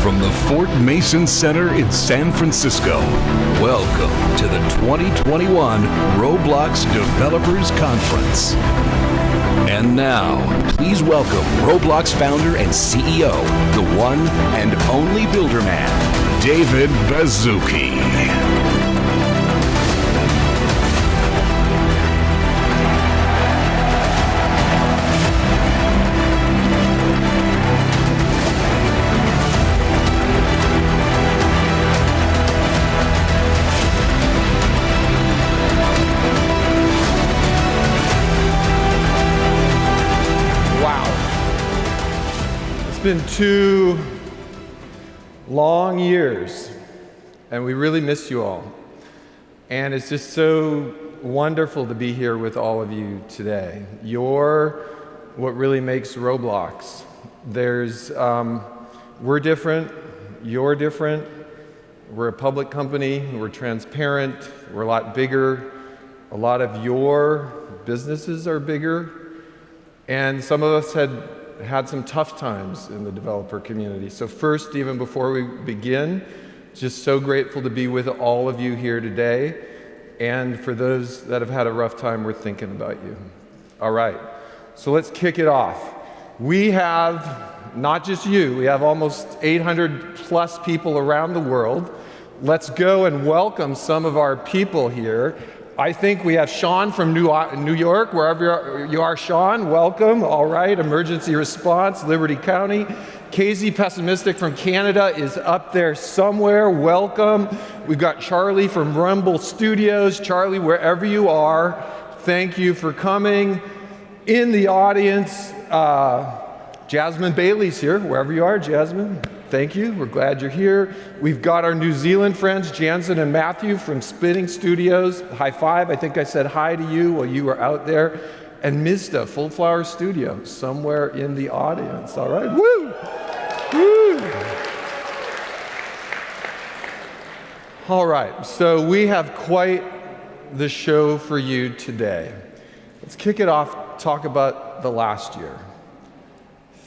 from the Fort Mason Center in San Francisco, welcome to the 2021 Roblox Developers Conference. And now, please welcome Roblox founder and CEO, the one and only Builderman, David Baszucki. It's been 2 long years, and we really miss you all. And it's just so wonderful to be here with all of you today. You're what really makes Roblox. We're different, you're different, we're a public company, we're transparent, we're a lot bigger, a lot of your businesses are bigger, and some of us had some tough times in the developer community. So first, even before we begin, just so grateful to be with all of you here today. And for those that have had a rough time, we're thinking about you. All right, so let's kick it off. We have, not just you, we have almost 800 plus people around the world. Let's go and welcome some of our people here. I think we have Sean from New York, wherever you are, Sean, welcome. All right, emergency response, Liberty County. KZ Pessimistic from Canada is up there somewhere, welcome. We've got Charlie from Rumble Studios. Charlie, wherever you are, thank you for coming. In the audience, Jasmine Bailey's here, wherever you are, Jasmine. Thank you, we're glad you're here. We've got our New Zealand friends, Jansen and Matthew from Spinning Studios. High five, I think I said hi to you while you were out there. And Mista, Full Flower Studio, somewhere in the audience, all right? Woo! Woo! All right, so we have quite the show for you today. Let's kick it off, talk about the last year.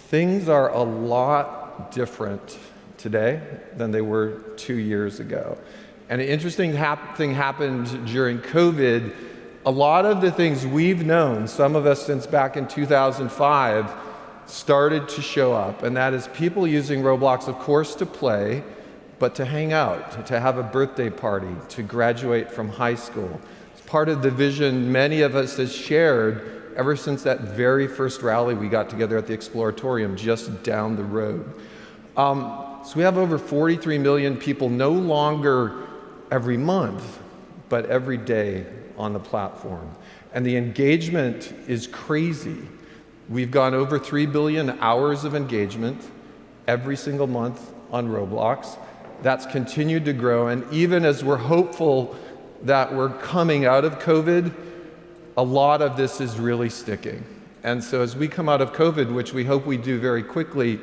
Things are a lot different today than they were 2 years ago. And an interesting thing happened during COVID. A lot of the things we've known, some of us since back in 2005, started to show up. And that is people using Roblox, of course, to play, but to hang out, to have a birthday party, to graduate from high school. It's part of the vision many of us has shared ever since that very first rally we got together at the Exploratorium just down the road. So we have over 43 million people no longer every month, but every day on the platform. And the engagement is crazy. We've gone over 3 billion hours of engagement every single month on Roblox. That's continued to grow, and even as we're hopeful that we're coming out of COVID, a lot of this is really sticking. And so as we come out of COVID, which we hope we do very quickly,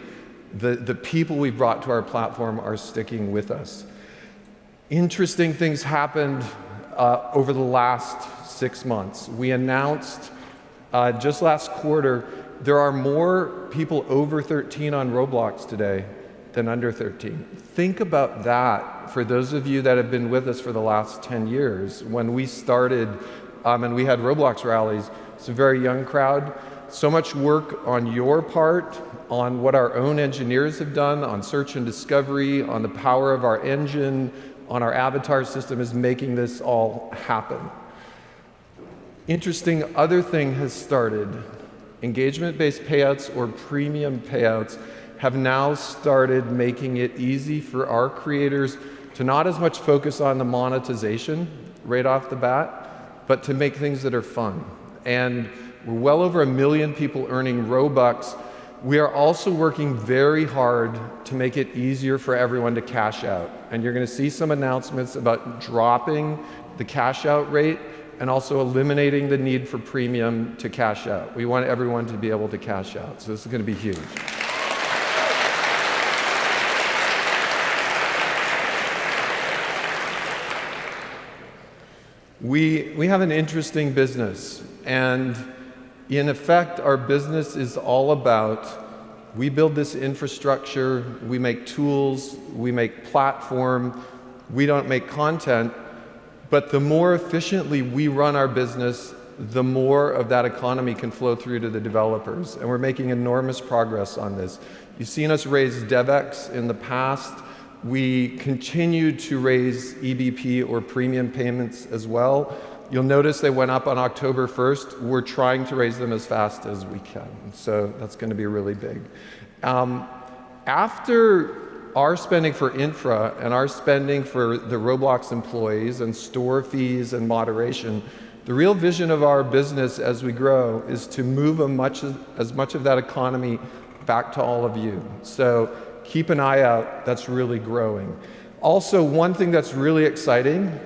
the people we've brought to our platform are sticking with us. Interesting things happened over the last 6 months. We announced just last quarter, there are more people over 13 on Roblox today than under 13. Think about that for those of you that have been with us for the last 10 years. When we started, and we had Roblox rallies, it's a very young crowd. So much work on your part, on what our own engineers have done, on search and discovery, on the power of our engine, on our avatar system is making this all happen. Interesting other thing has started. Engagement-based payouts or premium payouts have now started making it easy for our creators to not as much focus on the monetization right off the bat, but to make things that are fun. And we're well over 1 million people earning Robux. We are also working very hard to make it easier for everyone to cash out. And you're going to see some announcements about dropping the cash out rate and also eliminating the need for premium to cash out. We want everyone to be able to cash out. So this is going to be huge. We have an interesting business, and in effect, our business is all about We build this infrastructure, we make tools, we make platform, we don't make content, but the more efficiently we run our business, the more of that economy can flow through to the developers. And we're making enormous progress on this. You've seen us raise DevEx in the past. We continue to raise EBP or premium payments as well. You'll notice they went up on October 1st. We're trying to raise them as fast as we can. So that's going to be really big. After our spending for infra and our spending for the Roblox employees and store fees and moderation, the real vision of our business as we grow is to move as much of that economy back to all of you. So keep an eye out, that's really growing. Also, one thing that's really exciting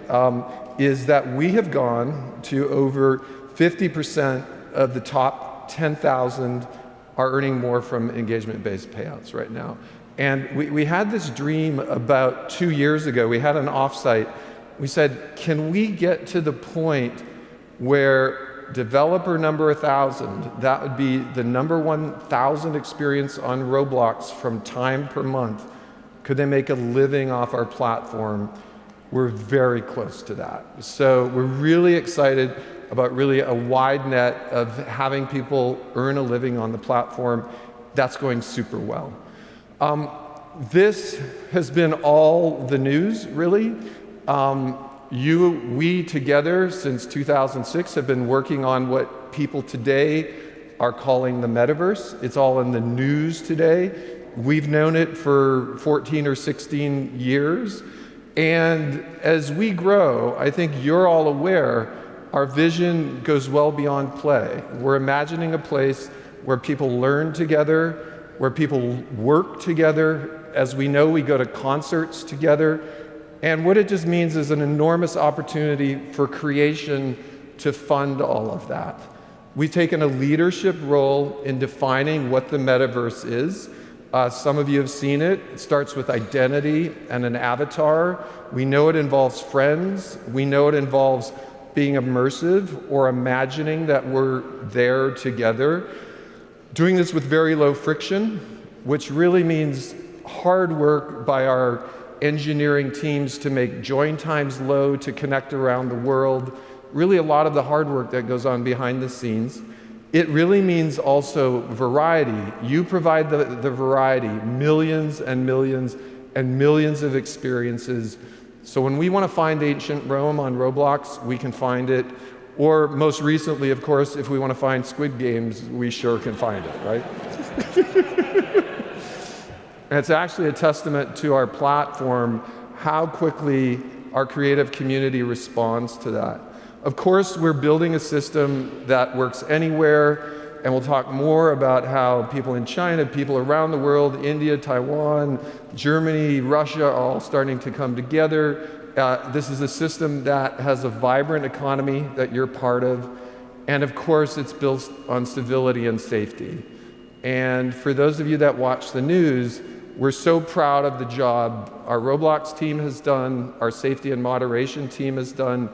is that we have gone to over 50% of the top 10,000 are earning more from engagement-based payouts right now. And we had this dream about 2 years ago. We had an offsite. We said, can we get to the point where developer number 1,000, that would be the number 1,000 experience on Roblox from time per month, could they make a living off our platform? We're very close to that. So we're really excited about really a wide net of having people earn a living on the platform. That's going super well. This has been all the news, really. We together since 2006 have been working on what people today are calling the metaverse. It's all in the news today. We've known it for 14 or 16 years. And as we grow, I think you're all aware, our vision goes well beyond play. We're imagining a place where people learn together, where people work together. As we know, we go to concerts together. And what it just means is an enormous opportunity for creation to fund all of that. We've taken a leadership role in defining what the metaverse is. Some of you have seen it. It starts with identity and an avatar. We know it involves friends. We know it involves being immersive or imagining that we're there together. Doing this with very low friction, which really means hard work by our engineering teams to make join times low, to connect around the world. Really a lot of the hard work that goes on behind the scenes. It really means also variety. You provide the variety, millions and millions and millions of experiences. So when we want to find ancient Rome on Roblox, we can find it. Or most recently, of course, if we want to find Squid Games, we sure can find it, right? And it's actually a testament to our platform, how quickly our creative community responds to that. Of course, we're building a system that works anywhere, and we'll talk more about how people in China, people around the world, India, Taiwan, Germany, Russia, are all starting to come together. This is a system that has a vibrant economy that you're part of, and of course, it's built on civility and safety. And for those of you that watch the news, we're so proud of the job our Roblox team has done, our safety and moderation team has done,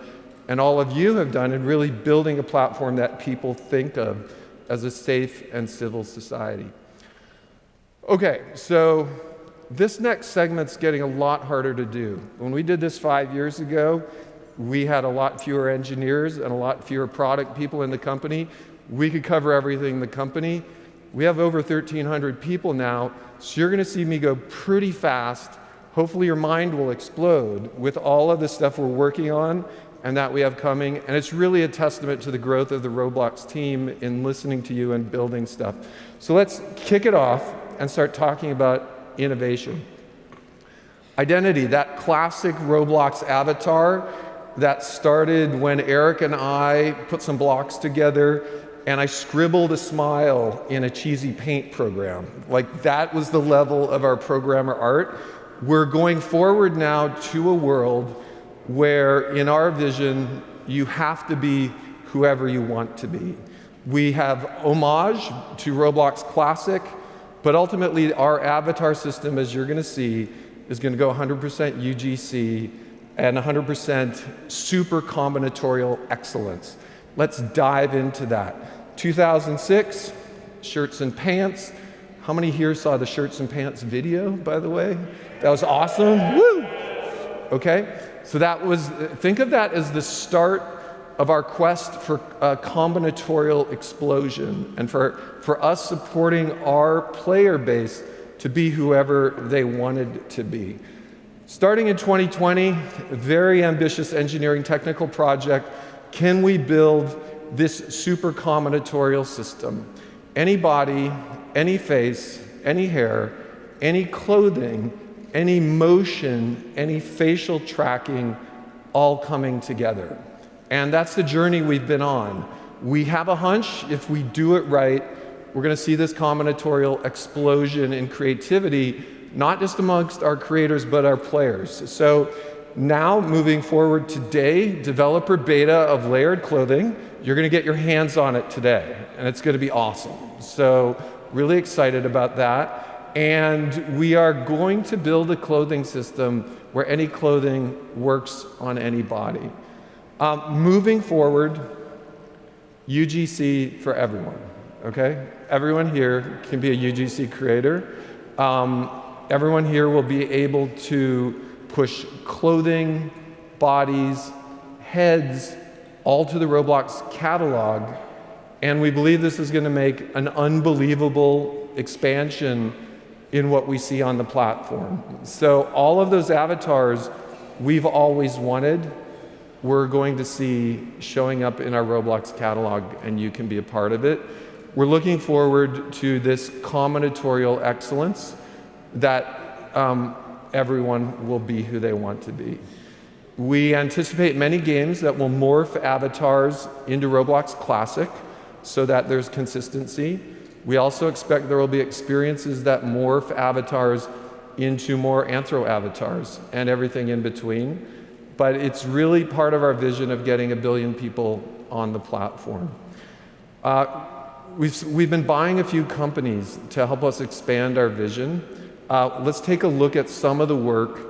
and all of you have done in really building a platform that people think of as a safe and civil society. Okay, so this next segment's getting a lot harder to do. When we did this 5 years ago, we had a lot fewer engineers and a lot fewer product people in the company. We could cover everything in the company. We have over 1,300 people now, so you're gonna see me go pretty fast. Hopefully your mind will explode with all of the stuff we're working on and that we have coming, and it's really a testament to the growth of the Roblox team in listening to you and building stuff. So let's kick it off and start talking about innovation. Identity, that classic Roblox avatar that started when Eric and I put some blocks together and I scribbled a smile in a cheesy paint program. Like, that was the level of our programmer art. We're going forward now to a world where, in our vision, you have to be whoever you want to be. We have homage to Roblox Classic, but ultimately our avatar system, as you're gonna see, is gonna go 100% UGC and 100% super combinatorial excellence. Let's dive into that. 2006, shirts and pants, How many here saw the shirts and pants video, by the way? That was awesome. Woo! Okay, so that was, think of that as the start of our quest for a combinatorial explosion and for us supporting our player base to be whoever they wanted to be. Starting in 2020, a very ambitious engineering technical project. Can we build this super combinatorial system? Any body, any face, any hair, any clothing, any motion, any facial tracking, all coming together. And that's the journey we've been on. We have a hunch, if we do it right, we're going to see this combinatorial explosion in creativity, not just amongst our creators, but our players. So now, moving forward today, developer beta of layered clothing, you're going to get your hands on it today, and it's going to be awesome. So really excited about that. And we are going to build a clothing system where any clothing works on any body. Moving forward, UGC for everyone, okay? Everyone here can be a UGC creator. Everyone here will be able to push clothing, bodies, heads, all to the Roblox catalog. And we believe this is going to make an unbelievable expansion in what we see on the platform. So all of those avatars we've always wanted, we're going to see showing up in our Roblox catalog, and you can be a part of it. We're looking forward to this combinatorial excellence that everyone will be who they want to be. We anticipate many games that will morph avatars into Roblox Classic so that there's consistency. We also expect there will be experiences that morph avatars into more anthro avatars and everything in between. But it's really part of our vision of getting 1 billion people on the platform. We've been buying a few companies to help us expand our vision. Let's take a look at some of the work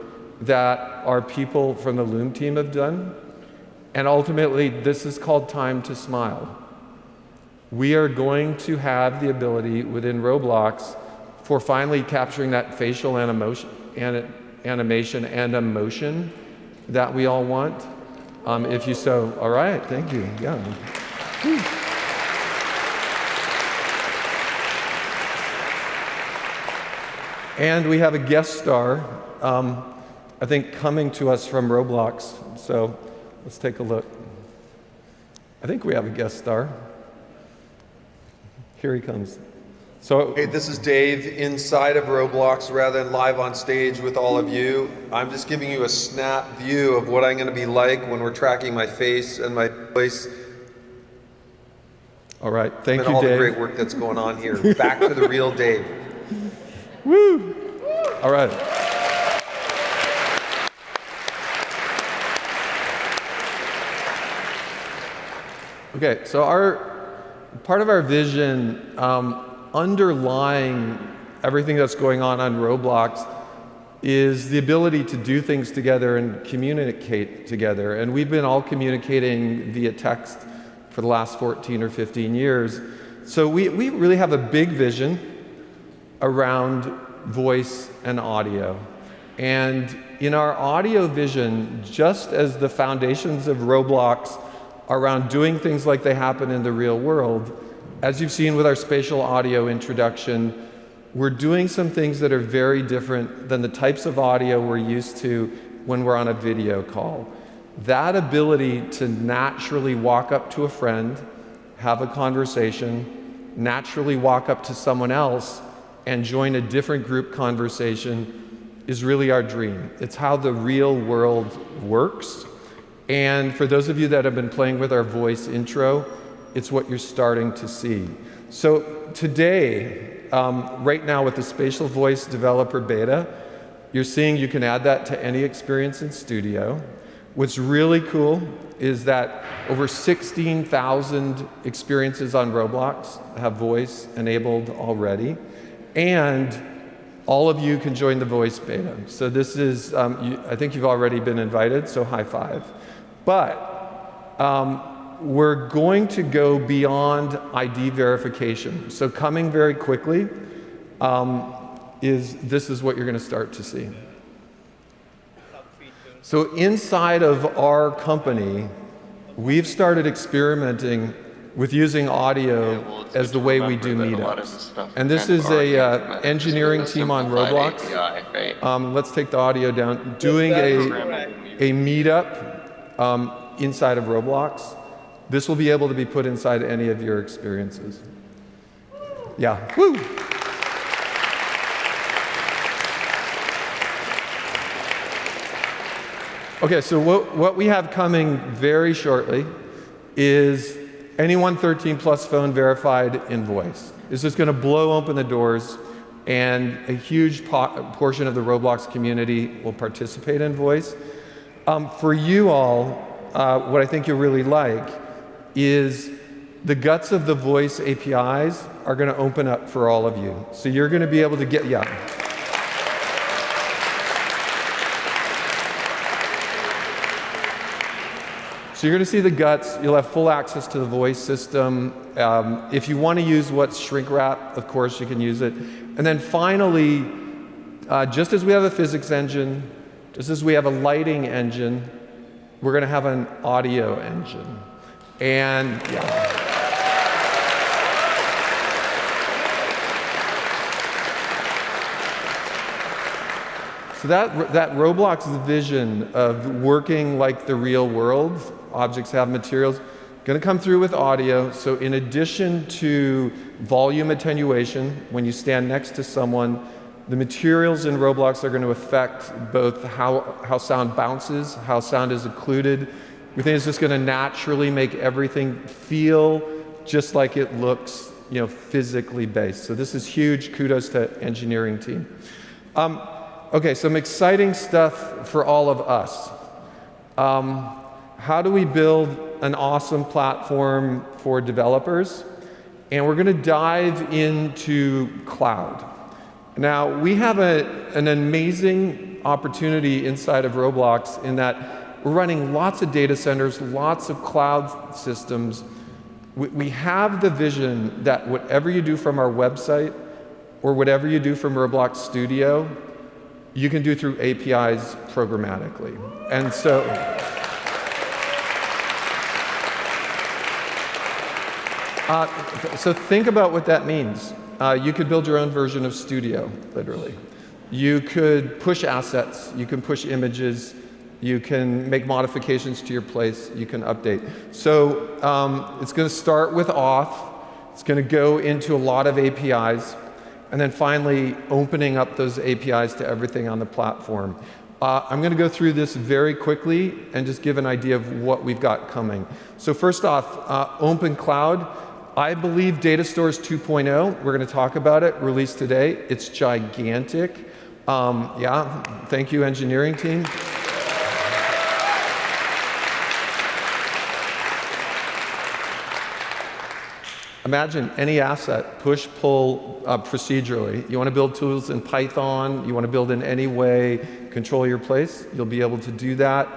that our people from the Loom team have done. And ultimately, this is called Time to Smile. We are going to have the ability within Roblox for finally capturing that facial animation and emotion that we all want. If you so, all right, thank you, yeah. Whew. And we have a guest star, I think, coming to us from Roblox. So let's take a look. I think we have a guest star. Here he comes. So, hey, this is Dave inside of Roblox rather than live on stage with all of you. I'm just giving you a snap view of what I'm going to be like when we're tracking my face and my voice. All right, thank you, Dave. And all the Dave. great work that's going on here. Back to the real Dave. Woo! All right. Okay, so part of our vision, underlying everything that's going on Roblox, is the ability to do things together and communicate together. And we've been all communicating via text for the last 14 or 15 years. So we really have a big vision around voice and audio. And in our audio vision, just as the foundations of Roblox around doing things like they happen in the real world, as you've seen with our spatial audio introduction, we're doing some things that are very different than the types of audio we're used to when we're on a video call. That ability to naturally walk up to a friend, have a conversation, naturally walk up to someone else and join a different group conversation is really our dream. It's how the real world works. And for those of you that have been playing with our voice intro, it's what you're starting to see. So today, right now with the Spatial Voice Developer Beta, you're seeing you can add that to any experience in Studio. What's really cool is that over 16,000 experiences on Roblox have voice enabled already. And all of you can join the voice beta. So this is, I think you've already been invited, so high five. But we're going to go beyond ID verification. So coming very quickly this is what you're going to start to see. So inside of our company, we've started experimenting with using audio as the way we do meetups. And this is a engineering team on Roblox. Let's take the audio down. Doing a meetup inside of Roblox. This will be able to be put inside any of your experiences. Yeah. Woo! Okay, so what we have coming very shortly is anyone 13 plus phone verified in voice. This is going to blow open the doors, and a huge portion of the Roblox community will participate in voice. For you all, what I think you'll really like is the guts of the voice APIs are going to open up for all of you. So you're going to be able to get, So you're going to see the guts. You'll have full access to the voice system. If you want to use what's shrink wrap, of course you can use it. And then finally, just as we have a physics engine, just as we have a lighting engine, we're going to have an audio engine. And so that Roblox vision of working like the real world, objects have materials, going to come through with audio. So in addition to volume attenuation, when you stand next to someone, the materials in Roblox are going to affect both how sound bounces, how sound is occluded. We think it's just going to naturally make everything feel just like it looks, physically based. So this is huge. Kudos to engineering team. Okay, some exciting stuff for all of us. How do we build an awesome platform for developers? And we're going to dive into cloud. Now, we have an amazing opportunity inside of Roblox in that we're running lots of data centers, lots of cloud systems. We have the vision that whatever you do from our website or whatever you do from Roblox Studio, you can do through APIs programmatically. And so, so think about what that means. You could build your own version of Studio, literally. You could push assets, you can push images, you can make modifications to your place, you can update. So it's going to start with auth, it's going to go into a lot of APIs, and then finally opening up those APIs to everything on the platform. I'm going to go through this very quickly and just give an idea of what we've got coming. So first off, Open Cloud. I believe Data Stores 2.0, we're going to talk about it, released today. It's gigantic. Thank you, engineering team. Imagine any asset, push, pull procedurally. You want to build tools in Python, you want to build in any way, control your place, you'll be able to do that.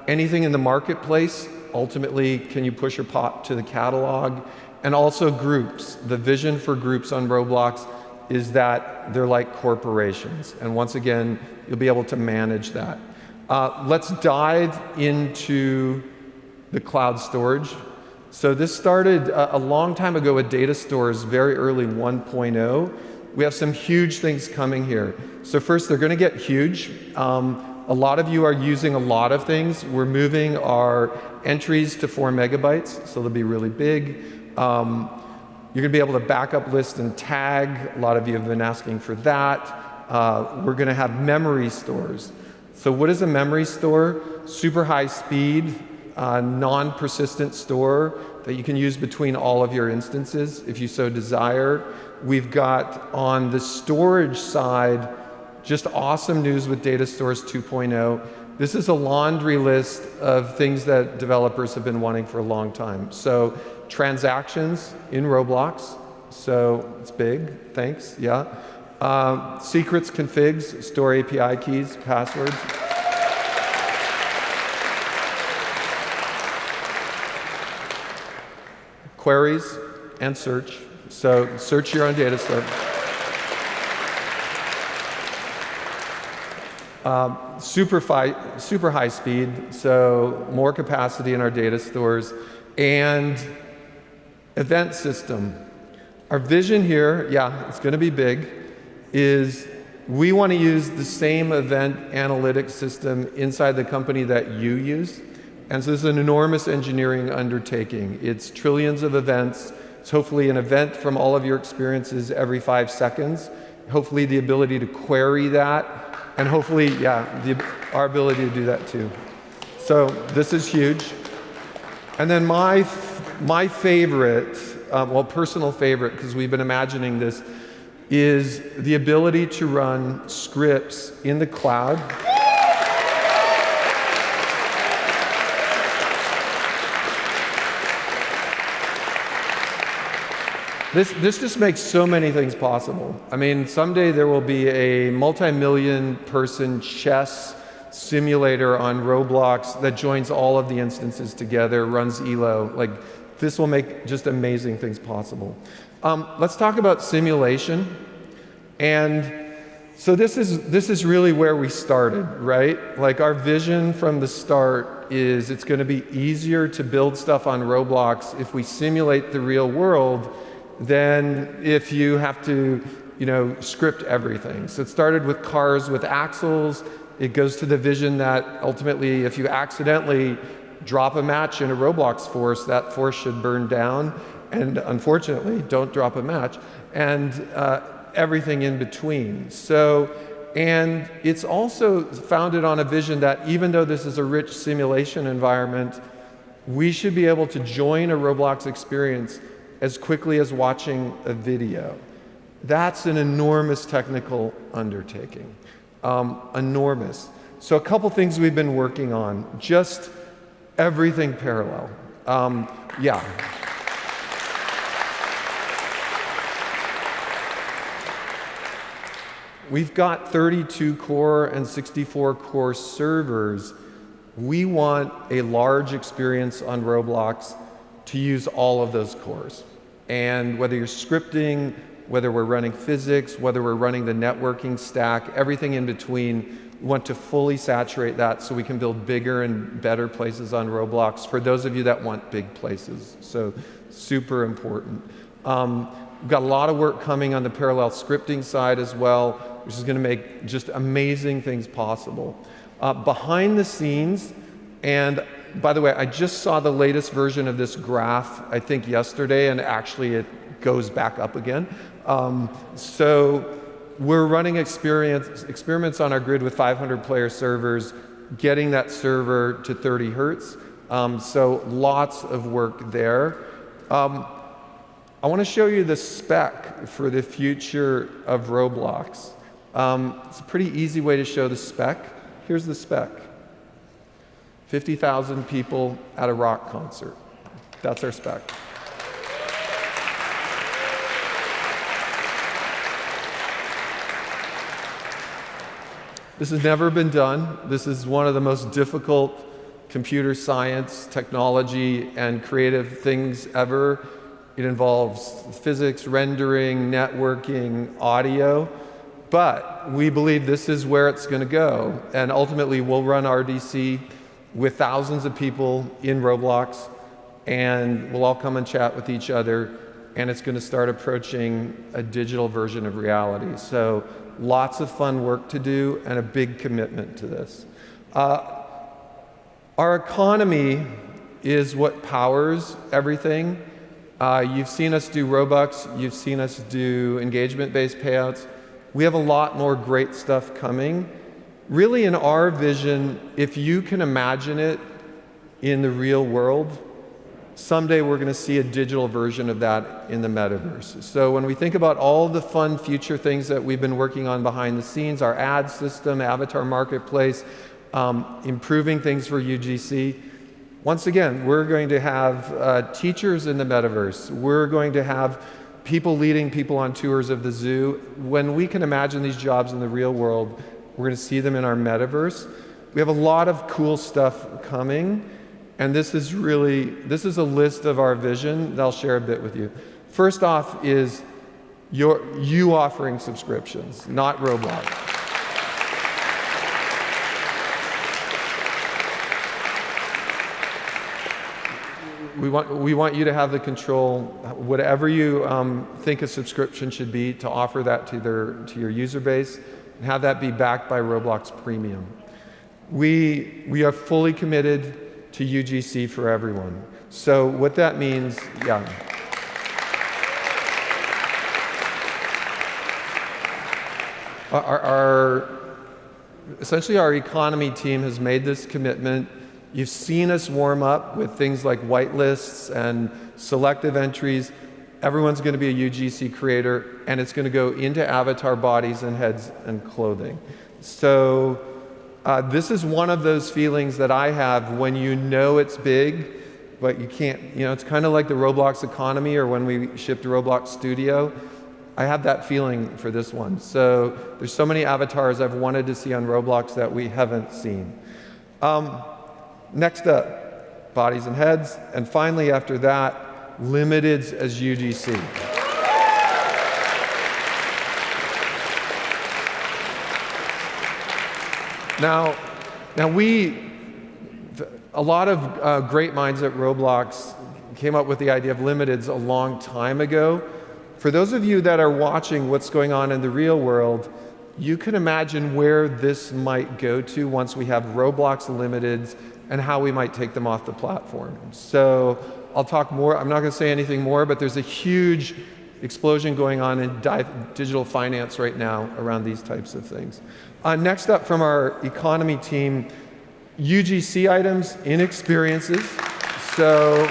Anything in the marketplace, ultimately, can you push or pop to the catalog? And also groups. The vision for groups on Roblox is that they're like corporations. And once again, you'll be able to manage that. Let's dive into the cloud storage. So this started a long time ago with data stores, very early 1.0. We have some huge things coming here. So first, they're going to get huge. A lot of you are using a lot of things. We're moving our entries to 4 megabytes, so they'll be really big. You're going to be able to back up, list, and tag. A lot of you have been asking for that. We're going to have memory stores. So what is a memory store? Super high speed, non-persistent store that you can use between all of your instances if you so desire. We've got on the storage side just awesome news with Data Stores 2.0. This is a laundry list of things that developers have been wanting for a long time. So transactions in Roblox, so it's big, thanks, yeah. Secrets, configs, store API keys, passwords. Queries and search. So search your own data store. Super high speed, so more capacity in our data stores, and event system. Our vision here, yeah, it's going to be big, is we want to use the same event analytics system inside the company that you use. And so this is an enormous engineering undertaking. It's trillions of events. It's hopefully an event from all of your experiences every 5 seconds. Hopefully the ability to query that, and hopefully, yeah, our ability to do that too. So this is huge. And then my favorite, well, personal favorite, because we've been imagining this, is the ability to run scripts in the cloud. This just makes so many things possible. I mean, someday there will be a multi-million person chess simulator on Roblox that joins all of the instances together, runs ELO. Like, this will make just amazing things possible. Let's talk about simulation. And so this is really where we started, right? Like, our vision from the start is it's going to be easier to build stuff on Roblox if we simulate the real world than if you have to, script everything. So it started with cars with axles. It goes to the vision that ultimately, if you accidentally drop a match in a Roblox force, that force should burn down. And unfortunately, don't drop a match. And everything in between. So, and it's also founded on a vision that even though this is a rich simulation environment, we should be able to join a Roblox experience as quickly as watching a video. That's an enormous technical undertaking. Enormous. So a couple things we've been working on, just everything parallel. Yeah. We've got 32 core and 64 core servers. We want a large experience on Roblox to use all of those cores. And whether you're scripting, whether we're running physics, whether we're running the networking stack, everything in between, we want to fully saturate that so we can build bigger and better places on Roblox for those of you that want big places. So super important. We've got a lot of work coming on the parallel scripting side as well, which is going to make just amazing things possible. Behind the scenes, and by the way, I just saw the latest version of this graph, I think yesterday, and actually it goes back up again. So we're running experiments on our grid with 500 player servers, getting that server to 30 hertz. So lots of work there. I want to show you the spec for the future of Roblox. It's a pretty easy way to show the spec. Here's the spec. 50,000 people at a rock concert. That's our spec. This has never been done. This is one of the most difficult computer science, technology, and creative things ever. It involves physics, rendering, networking, audio. But we believe this is where it's going to go. And ultimately, we'll run RDC with thousands of people in Roblox, and we'll all come and chat with each other, and it's going to start approaching a digital version of reality. So lots of fun work to do and a big commitment to this. Our economy is what powers everything. You've seen us do Robux, you've seen us do engagement-based payouts. We have a lot more great stuff coming. Really, in our vision, if you can imagine it in the real world, someday we're going to see a digital version of that in the metaverse. So when we think about all the fun future things that we've been working on behind the scenes, our ad system, avatar marketplace, improving things for UGC, once again, we're going to have teachers in the metaverse. We're going to have people leading people on tours of the zoo. When we can imagine these jobs in the real world, we're going to see them in our metaverse. We have a lot of cool stuff coming, and this is a list of our vision that I'll share a bit with you. First off is you offering subscriptions, not Roblox. we want you to have the control, whatever you think a subscription should be, to offer that to your user base and have that be backed by Roblox Premium. We are fully committed to UGC for everyone. So what that means, yeah. Essentially our economy team has made this commitment. You've seen us warm up with things like whitelists and selective entries. Everyone's going to be a UGC creator, and it's going to go into avatar bodies and heads and clothing. So this is one of those feelings that I have when you know it's big, but you can't, it's kind of like the Roblox economy or when we shipped Roblox Studio. I have that feeling for this one. So there's so many avatars I've wanted to see on Roblox that we haven't seen. Next up, bodies and heads. And finally, after that, limiteds as UGC. Now a lot of great minds at Roblox came up with the idea of limiteds a long time ago. For those of you that are watching what's going on in the real world, you can imagine where this might go to once we have Roblox limiteds and how we might take them off the platform. So I'll talk more. I'm not going to say anything more, but there's a huge explosion going on in digital finance right now around these types of things. Next up from our economy team, UGC items in experiences. So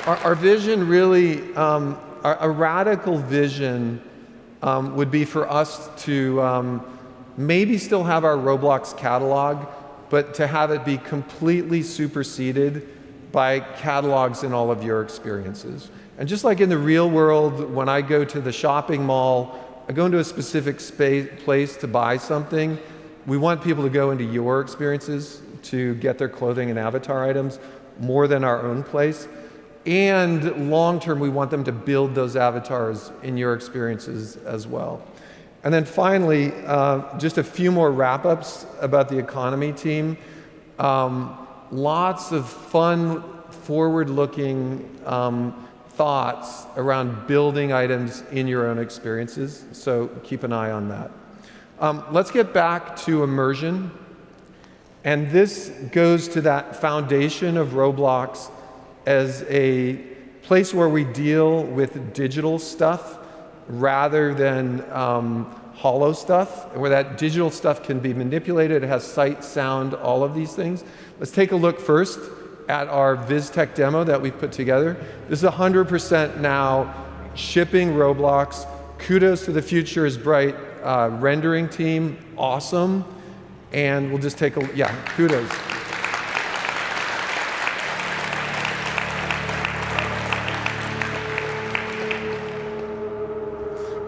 our vision really, a radical vision would be for us to maybe still have our Roblox catalog, but to have it be completely superseded by catalogs in all of your experiences. And just like in the real world, when I go to the shopping mall, I go into a specific place to buy something. We want people to go into your experiences to get their clothing and avatar items more than our own place. And long term, we want them to build those avatars in your experiences as well. And then finally, just a few more wrap-ups about the economy team. Lots of fun, forward-looking thoughts around building items in your own experiences, so keep an eye on that. Let's get back to immersion. And this goes to that foundation of Roblox as a place where we deal with digital stuff rather than hollow stuff, and where that digital stuff can be manipulated. It has sight, sound, all of these things. Let's take a look first at our VizTech demo that we've put together. This is 100% now shipping Roblox. Kudos to the Future is Bright rendering team. Awesome. And we'll just take a, kudos.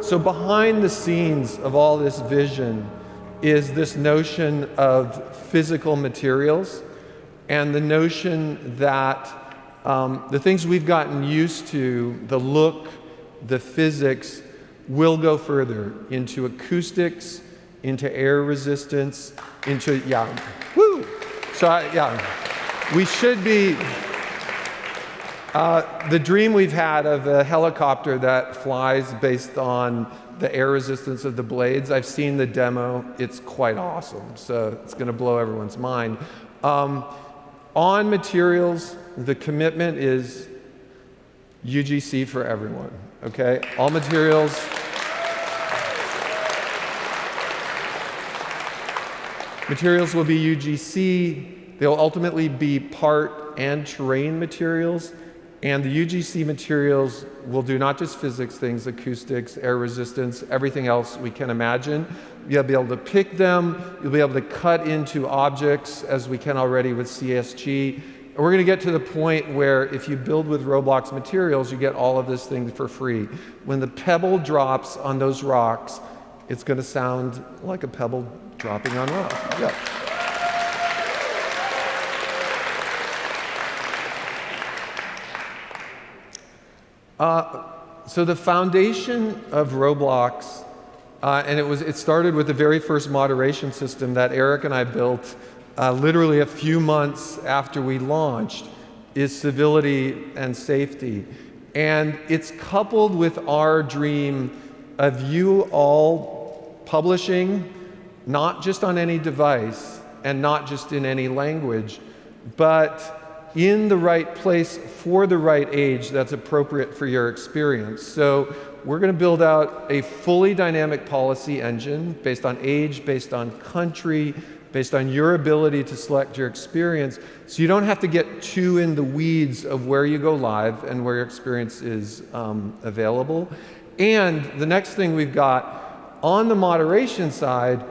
So behind the scenes of all this vision is this notion of physical materials and the notion that the things we've gotten used to, the look, the physics, will go further into acoustics, into air resistance, into, we should be, the dream we've had of a helicopter that flies based on the air resistance of the blades, I've seen the demo, it's quite awesome, so it's going to blow everyone's mind. On materials, the commitment is UGC for everyone, okay? All materials. Materials will be UGC. They'll ultimately be part and terrain materials. And the UGC materials will do not just physics things, acoustics, air resistance, everything else we can imagine. You'll be able to pick them. You'll be able to cut into objects, as we can already with CSG. And we're going to get to the point where if you build with Roblox materials, you get all of this thing for free. When the pebble drops on those rocks, it's going to sound like a pebble dropping on rock. Yeah. So the foundation of Roblox, and it started with the very first moderation system that Eric and I built literally a few months after we launched, is civility and safety. And it's coupled with our dream of you all publishing, not just on any device and not just in any language, but in the right place for the right age that's appropriate for your experience. So we're going to build out a fully dynamic policy engine based on age, based on country, based on your ability to select your experience, so you don't have to get too in the weeds of where you go live and where your experience is available. And the next thing we've got on the moderation side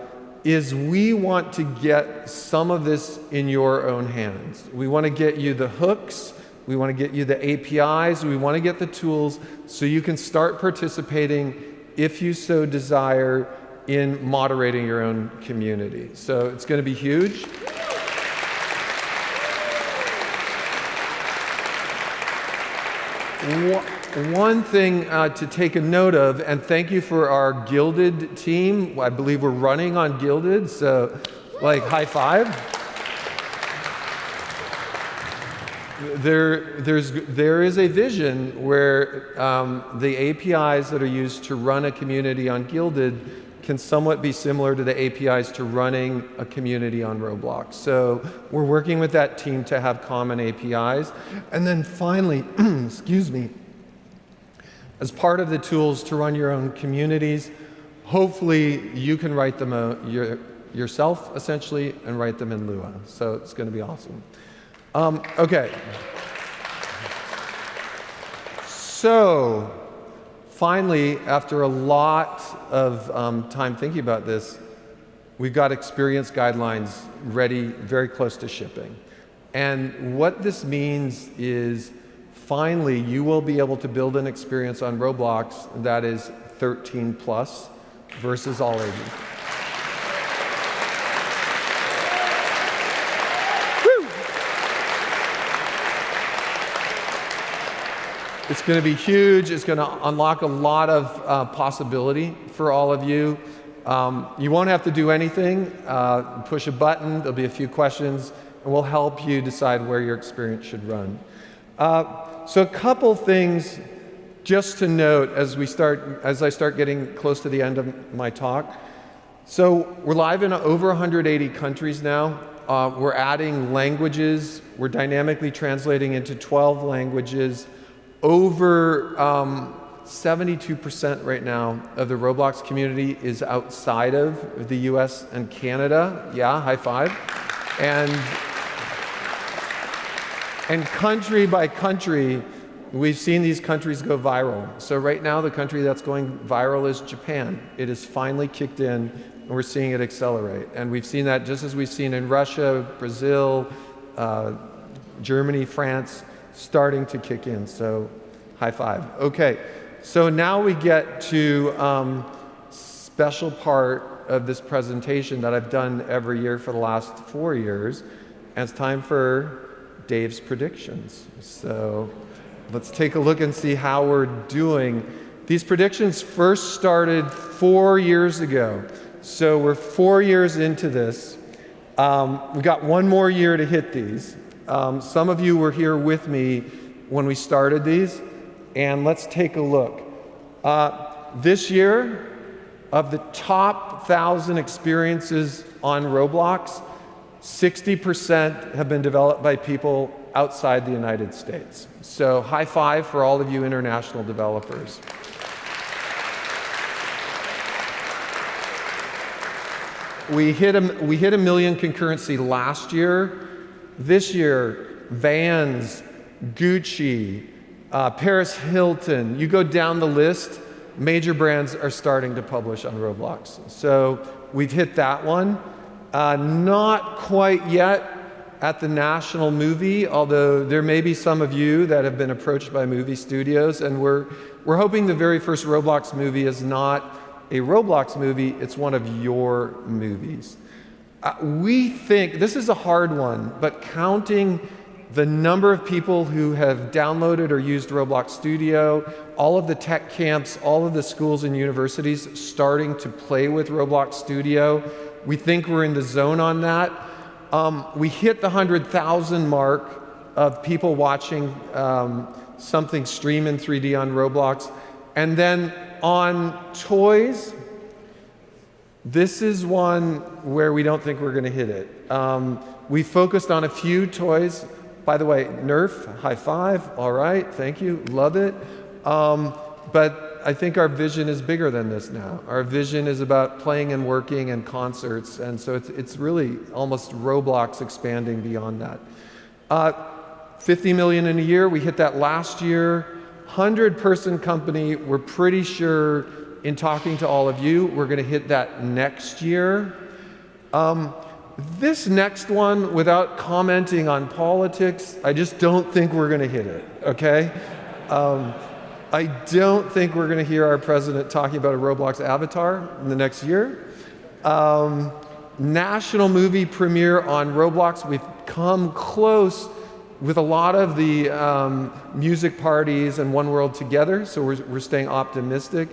is we want to get some of this in your own hands. We want to get you the hooks, we want to get you the APIs, we want to get the tools so you can start participating, if you so desire, in moderating your own community. So it's going to be huge. One thing to take a note of, and thank you for our Gilded team. I believe we're running on Gilded, so like high five. There is a vision where the APIs that are used to run a community on Gilded can somewhat be similar to the APIs to running a community on Roblox. So we're working with that team to have common APIs. And then finally, excuse me, as part of the tools to run your own communities, hopefully you can write them yourself, essentially, and write them in Lua. So it's going to be awesome. Okay. So finally, after a lot of time thinking about this, we've got experience guidelines ready, very close to shipping. And what this means is, finally, you will be able to build an experience on Roblox that is 13 plus versus all ages. It's going to be huge. It's going to unlock a lot of possibility for all of you. You won't have to do anything. Push a button. There'll be a few questions, and we'll help you decide where your experience should run. So a couple things just to note as I start getting close to the end of my talk. So we're live in over 180 countries now. We're adding languages. We're dynamically translating into 12 languages. Over 72% right now of the Roblox community is outside of the US and Canada. Yeah, high five. And country by country, we've seen these countries go viral. So right now, the country that's going viral is Japan. It has finally kicked in, and we're seeing it accelerate. And we've seen that just as we've seen in Russia, Brazil, Germany, France, starting to kick in. So high five. Okay, so now we get to special part of this presentation that I've done every year for the last 4 years, and it's time for Dave's predictions. So let's take a look and see how we're doing. These predictions first started 4 years ago. So we're 4 years into this. We got one more year to hit these. Some of you were here with me when we started these, and let's take a look. This year, of the top 1,000 experiences on Roblox, 60% have been developed by people outside the United States. So high five for all of you international developers. We hit a million concurrency last year. This year, Vans, Gucci, Paris Hilton, you go down the list, major brands are starting to publish on Roblox. So we've hit that one. Not quite yet at the national movie, although there may be some of you that have been approached by movie studios, and we're hoping the very first Roblox movie is not a Roblox movie, it's one of your movies. We think, this is a hard one, but counting the number of people who have downloaded or used Roblox Studio, all of the tech camps, all of the schools and universities starting to play with Roblox Studio, we think we're in the zone on that. We hit the 100,000 mark of people watching something stream in 3D on Roblox. And then on toys, this is one where we don't think we're going to hit it. We focused on a few toys. By the way, Nerf, high five, all right, thank you, love it. But I think our vision is bigger than this now. Our vision is about playing and working and concerts, and so it's really almost Roblox expanding beyond that. 50 million in a year, we hit that last year. 100-person company, we're pretty sure in talking to all of you, we're going to hit that next year. This next one, without commenting on politics, I just don't think we're going to hit it, okay? I don't think we're going to hear our president talking about a Roblox avatar in the next year. National movie premiere on Roblox, we've come close with a lot of the music parties and One World Together, so we're staying optimistic.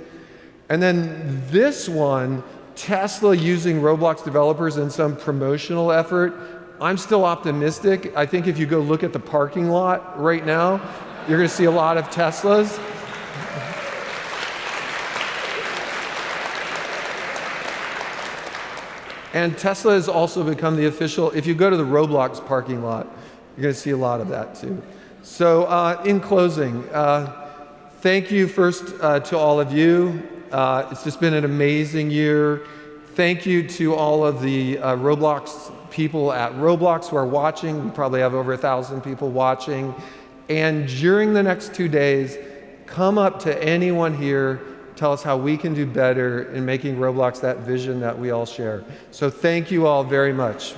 And then this one, Tesla using Roblox developers in some promotional effort, I'm still optimistic. I think if you go look at the parking lot right now, you're going to see a lot of Teslas. And Tesla has also become the official, if you go to the Roblox parking lot, you're going to see a lot of that too. So in closing, thank you first to all of you. It's just been an amazing year. Thank you to all of the Roblox people at Roblox who are watching. We probably have over 1,000 people watching. And during the next 2 days, come up to anyone here, tell us how we can do better in making Roblox that vision that we all share. So thank you all very much.